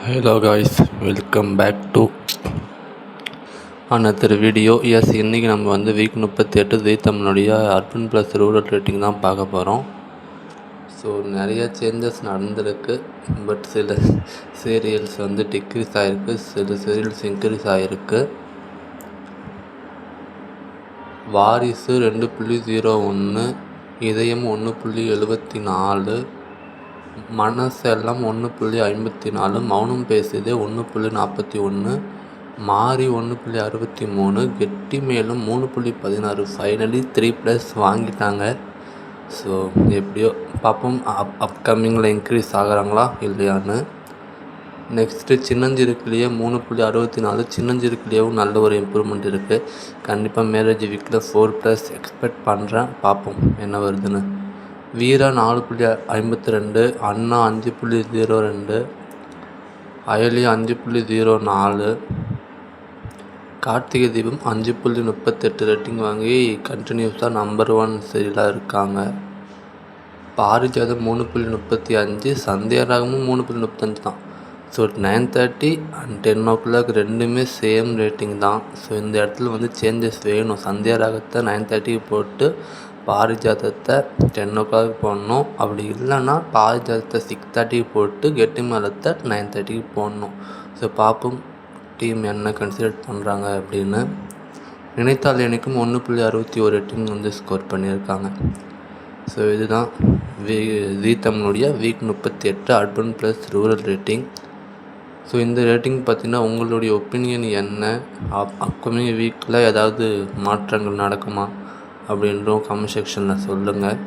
Hello guys, welcome back to another video. இன்றைக்கி நம்ம week 38 ஜீ தமிழுடைய அர்பன் ப்ளஸ் ரூரல் ரேட்டிங் தான் பார்க்க போகிறோம். ஸோ நிறைய சேஞ்சஸ் நடந்திருக்கு. பட் சில சீரியல்ஸ் டிக்ரீஸ் ஆகிருக்கு, சில சீரியல்ஸ் இன்க்ரீஸ் ஆகிருக்கு. வாரிசு 2.01, இதயம் 1.74, மனசெல்லாம் 1.54, மௌனம் பேசுதே 1.41, மாறி 1.63, கெட்டி மேலும் 3.16. ஃபைனலி 3+ வாங்கிட்டாங்க. ஸோ எப்படியோ பார்ப்போம் அப்கமிங்கில் இன்க்ரீஸ் ஆகிறாங்களா இல்லையான்னு. நெக்ஸ்ட்டு சின்னஞ்சிறுக்கிலேயே 3.64, சின்னஞ்சிறுக்கிலேயும் நல்ல ஒரு இம்ப்ரூவ்மெண்ட் இருக்குது. கண்டிப்பாக மேரேஜ் வீக்கில் 4+ எக்ஸ்பெக்ட் பண்ணுறேன். பார்ப்போம் என்ன வருதுன்னு. வீரா 4.52, அண்ணா 5.02, அயலி 5.04, கார்த்திகை தீபம் 5.38 ரேட்டிங் வாங்கி கண்டினியூஸாக நம்பர் 1 சீரியலாக இருக்காங்க. பாரிஜாதம் 3.35, சந்தியாராகமும் 3.35 தான். ஸோ 9:30 அண்ட் 10 o'clock ரெண்டுமே சேம் ரேட்டிங் தான். ஸோ இந்த இடத்துல சேஞ்சஸ் வேணும். சந்தியாராகத்தை 9:30 போட்டு பாரிஜாதத்தை 10 o'clock போடணும். அப்படி இல்லைன்னா பாரிஜாதத்தை 6:30 போட்டு கெட்டி மேளத்தை 9:30 போடணும். ஸோ பார்ப்போம் டீம் என்ன கன்சிடர் பண்ணுறாங்க அப்படின்னு. நினைத்தால் எனக்கும் 1.61 ரேட்டிங் ஸ்கோர் பண்ணியிருக்காங்க. ஸோ இதுதான் ஜீ தமிழுடைய week 38 urban plus rural rating. So இந்த ரேட்டிங் பார்த்தீங்கன்னா உங்களுடைய ஒப்பீனியன் என்ன? அப்கமிங் வீக்கில் ஏதாவது மாற்றங்கள் நடக்குமா அப்படின்றோம் கமெண்ட் செக்ஷனில் சொல்லுங்கள்.